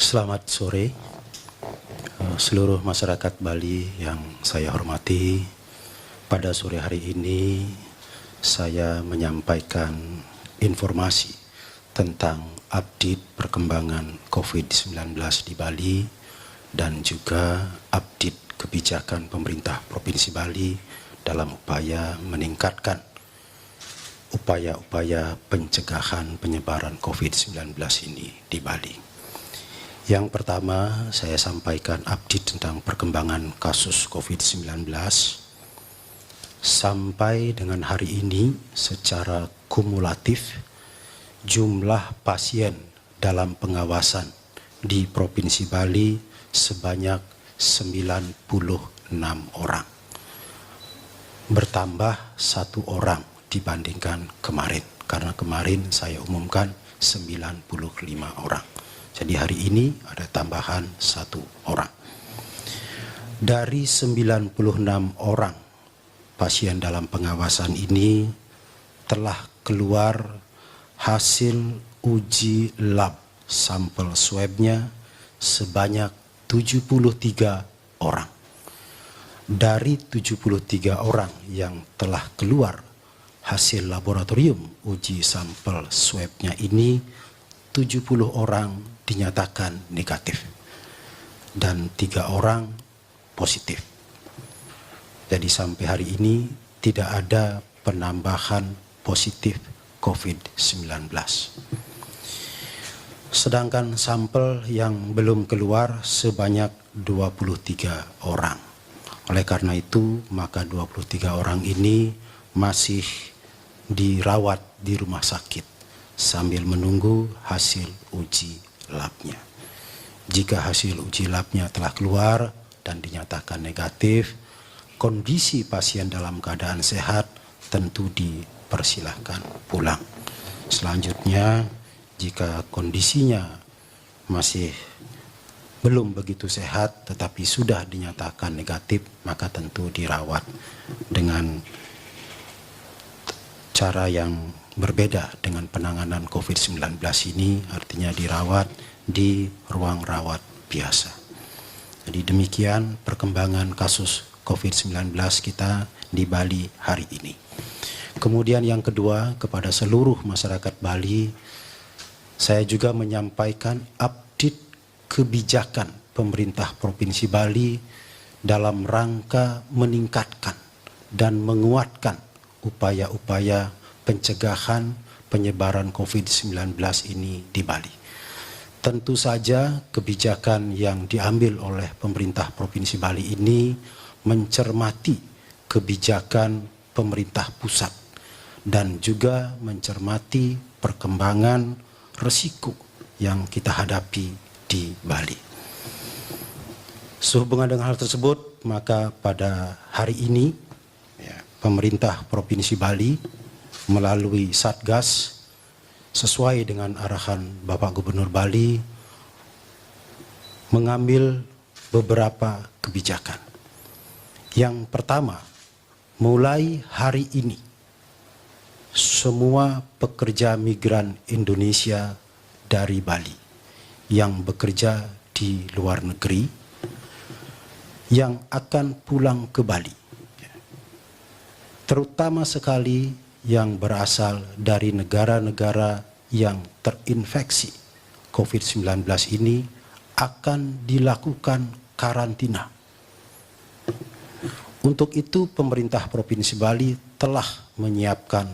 Selamat sore seluruh masyarakat Bali yang saya hormati. Pada sore hari ini saya menyampaikan informasi tentang update perkembangan COVID-19 di Bali dan juga update kebijakan pemerintah Provinsi Bali dalam upaya meningkatkan upaya-upaya pencegahan penyebaran COVID-19 ini di Bali. Yang pertama, saya sampaikan update tentang perkembangan kasus COVID-19. Sampai dengan hari ini, secara kumulatif, jumlah pasien dalam pengawasan di Provinsi Bali sebanyak 96 orang. Bertambah 1 orang dibandingkan kemarin, karena kemarin saya umumkan 95 orang. Jadi hari ini ada tambahan 1 orang. Dari 96 orang pasien dalam pengawasan ini telah keluar hasil uji lab sampel swabnya sebanyak 73 orang. Dari 73 orang yang telah keluar hasil laboratorium uji sampel swabnya ini, 70 orang dinyatakan negatif dan 3 orang positif. Jadi sampai hari ini tidak ada penambahan positif COVID-19. Sedangkan sampel yang belum keluar sebanyak 23 orang. Oleh karena itu, maka 23 orang ini masih dirawat di rumah sakit sambil menunggu hasil uji labnya. Jika hasil uji labnya telah keluar dan dinyatakan negatif, kondisi pasien dalam keadaan sehat tentu dipersilahkan pulang. Selanjutnya, jika kondisinya masih belum begitu sehat tetapi sudah dinyatakan negatif, maka tentu dirawat dengan cara yang berbeda dengan penanganan COVID-19 ini, artinya dirawat di ruang rawat biasa. Jadi demikian perkembangan kasus COVID-19 kita di Bali hari ini. Kemudian yang kedua, kepada seluruh masyarakat Bali, saya juga menyampaikan update kebijakan pemerintah Provinsi Bali dalam rangka meningkatkan dan menguatkan upaya-upaya pencegahan penyebaran COVID-19 ini di Bali. Tentu saja kebijakan yang diambil oleh pemerintah Provinsi Bali ini mencermati kebijakan pemerintah pusat dan juga mencermati perkembangan resiko yang kita hadapi di Bali. Sehubungan dengan hal tersebut, maka pada hari ini pemerintah Provinsi Bali melalui Satgas sesuai dengan arahan Bapak Gubernur Bali mengambil beberapa kebijakan. Yang pertama, mulai hari ini semua pekerja migran Indonesia dari Bali yang bekerja di luar negeri yang akan pulang ke Bali, terutama sekali yang berasal dari negara-negara yang terinfeksi COVID-19 ini, akan dilakukan karantina. Untuk itu pemerintah Provinsi Bali telah menyiapkan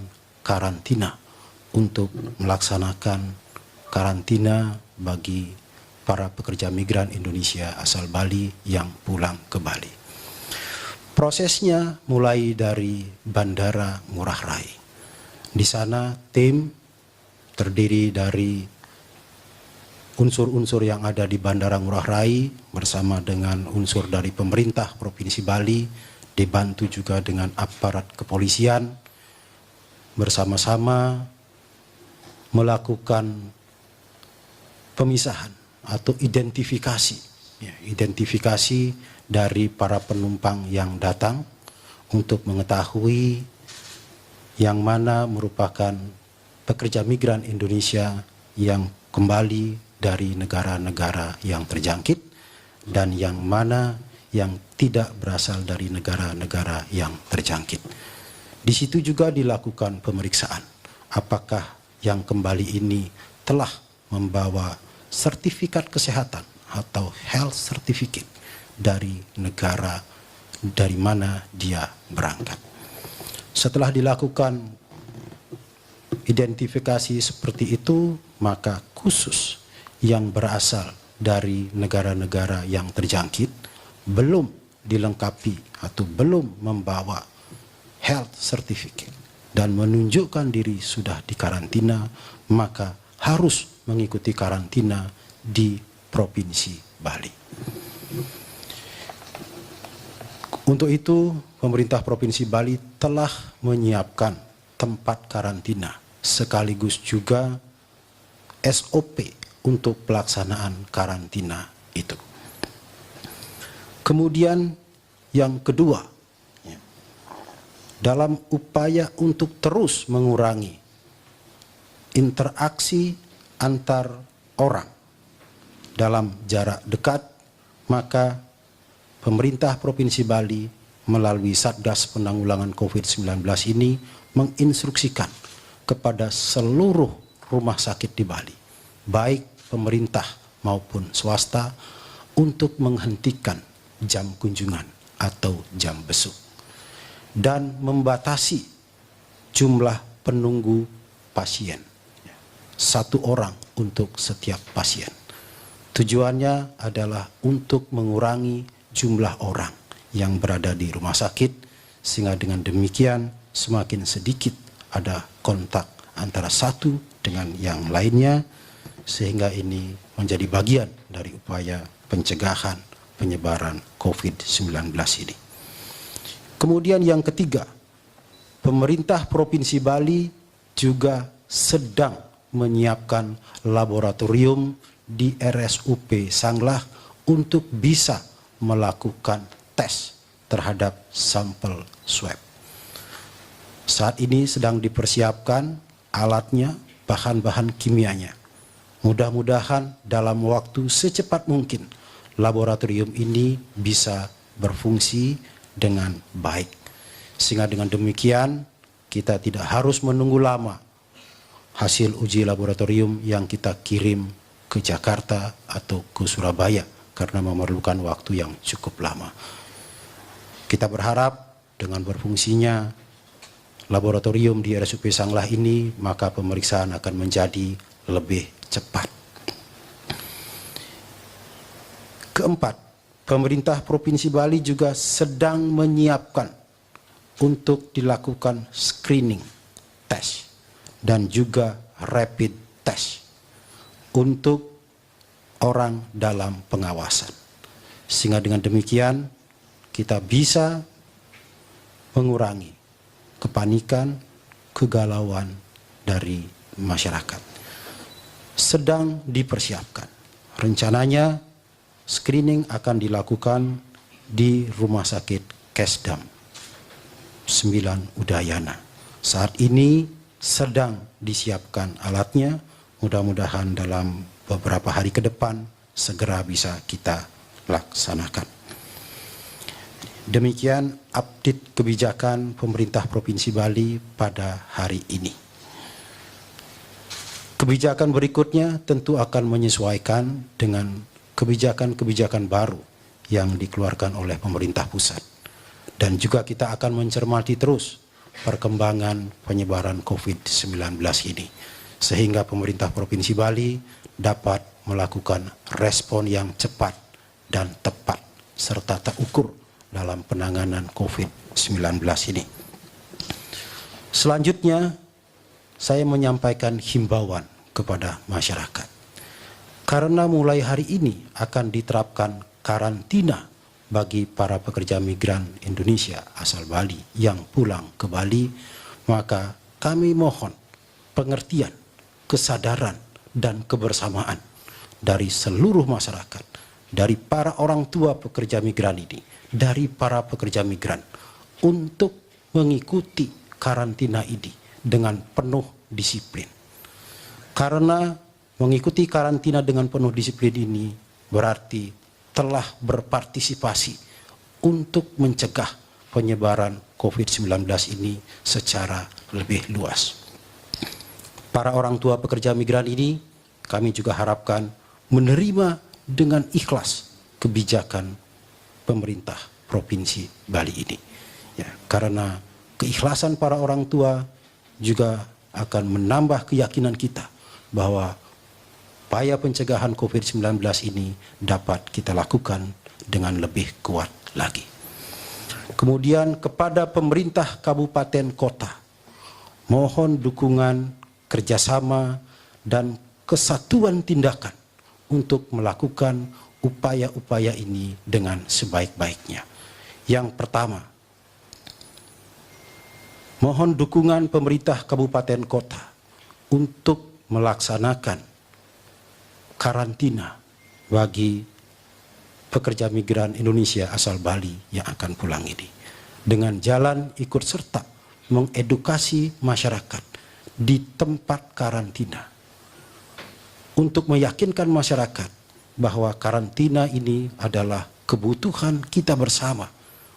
karantina untuk melaksanakan karantina bagi para pekerja migran Indonesia asal Bali yang pulang ke Bali. Prosesnya mulai dari Bandara Ngurah Rai. Di sana tim terdiri dari unsur-unsur yang ada di Bandara Ngurah Rai bersama dengan unsur dari pemerintah Provinsi Bali, dibantu juga dengan aparat kepolisian, bersama-sama melakukan pemisahan atau identifikasi dari para penumpang yang datang untuk mengetahui yang mana merupakan pekerja migran Indonesia yang kembali dari negara-negara yang terjangkit dan yang mana yang tidak berasal dari negara-negara yang terjangkit. Di situ juga dilakukan pemeriksaan apakah yang kembali ini telah membawa sertifikat kesehatan atau health certificate dari negara dari mana dia berangkat. Setelah dilakukan identifikasi seperti itu, maka khusus yang berasal dari negara-negara yang terjangkit belum dilengkapi atau belum membawa health certificate dan menunjukkan diri sudah dikarantina, maka harus mengikuti karantina di Provinsi Bali. Untuk itu, pemerintah Provinsi Bali telah menyiapkan tempat karantina sekaligus juga SOP untuk pelaksanaan karantina itu. Kemudian yang kedua, dalam upaya untuk terus mengurangi interaksi antar orang dalam jarak dekat, maka pemerintah Provinsi Bali melalui Satgas Penanggulangan COVID-19 ini menginstruksikan kepada seluruh rumah sakit di Bali, baik pemerintah maupun swasta, untuk menghentikan jam kunjungan atau jam besuk dan membatasi jumlah penunggu pasien, 1 orang untuk setiap pasien. Tujuannya adalah untuk mengurangi jumlah orang yang berada di rumah sakit, sehingga dengan demikian semakin sedikit ada kontak antara satu dengan yang lainnya, sehingga ini menjadi bagian dari upaya pencegahan penyebaran COVID-19 ini. Kemudian yang ketiga, pemerintah Provinsi Bali juga sedang menyiapkan laboratorium di RSUP Sanglah untuk bisa melakukan tes terhadap sampel swab. Saat ini sedang dipersiapkan alatnya, bahan-bahan kimianya. Mudah-mudahan dalam waktu secepat mungkin laboratorium ini bisa berfungsi dengan baik. Sehingga dengan demikian kita tidak harus menunggu lama hasil uji laboratorium yang kita kirim ke Jakarta atau ke Surabaya karena memerlukan waktu yang cukup lama. Kita berharap dengan berfungsinya laboratorium di RSUP Sanglah ini, maka pemeriksaan akan menjadi lebih cepat. Keempat, pemerintah Provinsi Bali juga sedang menyiapkan untuk dilakukan screening test dan juga rapid test untuk orang dalam pengawasan. Sehingga dengan demikian kita bisa mengurangi kepanikan, kegalauan dari masyarakat. Sedang dipersiapkan. Rencananya screening akan dilakukan di Rumah Sakit Kesdam 9 Udayana. Saat ini sedang disiapkan alatnya, mudah-mudahan dalam beberapa hari ke depan segera bisa kita laksanakan. Demikian update kebijakan pemerintah Provinsi Bali pada hari ini. Kebijakan berikutnya tentu akan menyesuaikan dengan kebijakan-kebijakan baru yang dikeluarkan oleh pemerintah pusat. Dan juga kita akan mencermati terus perkembangan penyebaran COVID-19 ini. Sehingga pemerintah Provinsi Bali dapat melakukan respon yang cepat dan tepat serta terukur dalam penanganan COVID-19 ini. Selanjutnya, saya menyampaikan himbauan kepada masyarakat. Karena mulai hari ini akan diterapkan karantina bagi para pekerja migran Indonesia asal Bali yang pulang ke Bali, maka kami mohon pengertian, kesadaran, dan kebersamaan dari seluruh masyarakat, dari para orang tua pekerja migran ini, dari para pekerja migran, untuk mengikuti karantina ini dengan penuh disiplin. Karena Mengikuti karantina dengan penuh disiplin ini berarti telah berpartisipasi untuk mencegah penyebaran COVID-19 ini secara lebih luas. Para orang tua pekerja migran ini kami juga harapkan menerima dengan ikhlas kebijakan pemerintah Provinsi Bali ini. Ya, karena keikhlasan para orang tua juga akan menambah keyakinan kita bahwa upaya pencegahan COVID-19 ini dapat kita lakukan dengan lebih kuat lagi. Kemudian kepada pemerintah kabupaten kota, mohon dukungan, kerjasama, dan kesatuan tindakan untuk melakukan upaya-upaya ini dengan sebaik-baiknya. Yang pertama, mohon dukungan pemerintah kabupaten kota untuk melaksanakan karantina bagi pekerja migran Indonesia asal Bali yang akan pulang ini. Dengan jalan ikut serta mengedukasi masyarakat di tempat karantina. Untuk meyakinkan masyarakat bahwa karantina ini adalah kebutuhan kita bersama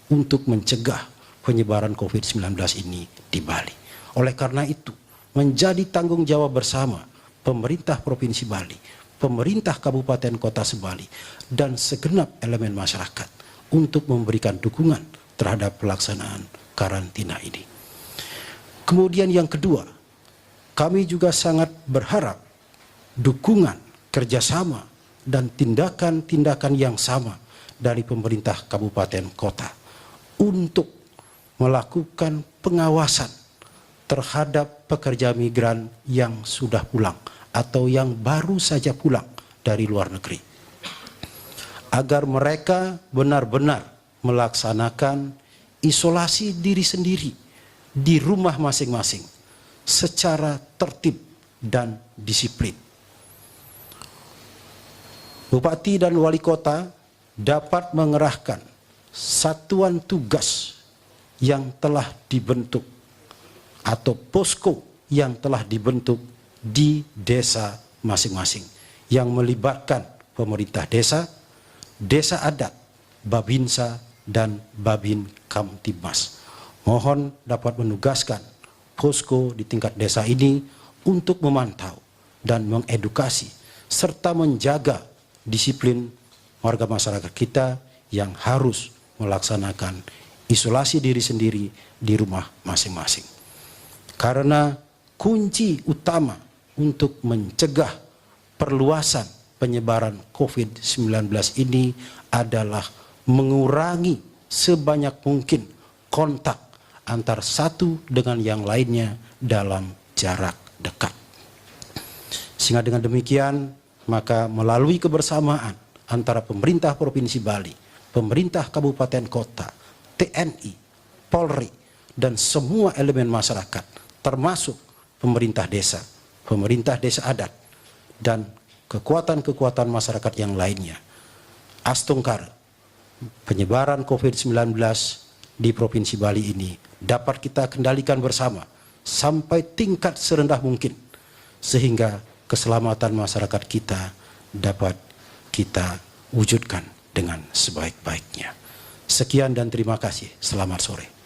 untuk mencegah penyebaran COVID-19 ini di Bali. Oleh karena itu, menjadi tanggung jawab bersama pemerintah Provinsi Bali, pemerintah Kabupaten Kota Sebali, dan segenap elemen masyarakat untuk memberikan dukungan terhadap pelaksanaan karantina ini. Kemudian yang kedua, kami juga sangat berharap dukungan, kerjasama, dan tindakan-tindakan yang sama dari pemerintah Kabupaten Kota untuk melakukan pengawasan terhadap pekerja migran yang sudah pulang atau yang baru saja pulang dari luar negeri, agar mereka benar-benar melaksanakan isolasi diri sendiri di rumah masing-masing secara tertib dan disiplin. Bupati dan wali kota dapat mengerahkan satuan tugas yang telah dibentuk atau posko yang telah dibentuk di desa masing-masing yang melibatkan pemerintah desa, desa adat, Babinsa, dan Babin Kamtibmas. Mohon dapat menugaskan posko di tingkat desa ini untuk memantau dan mengedukasi serta menjaga disiplin warga masyarakat kita yang harus melaksanakan isolasi diri sendiri di rumah masing-masing. Karena kunci utama untuk mencegah perluasan penyebaran COVID-19 ini adalah mengurangi sebanyak mungkin kontak antar satu dengan yang lainnya dalam jarak dekat. Sehingga dengan demikian, maka melalui kebersamaan antara pemerintah Provinsi Bali, pemerintah kabupaten kota, TNI, Polri, dan semua elemen masyarakat, termasuk pemerintah desa adat, dan kekuatan-kekuatan masyarakat yang lainnya, astungkar penyebaran COVID-19 di Provinsi Bali ini dapat kita kendalikan bersama sampai tingkat serendah mungkin, sehingga keselamatan masyarakat kita dapat kita wujudkan dengan sebaik-baiknya. Sekian dan terima kasih. Selamat sore.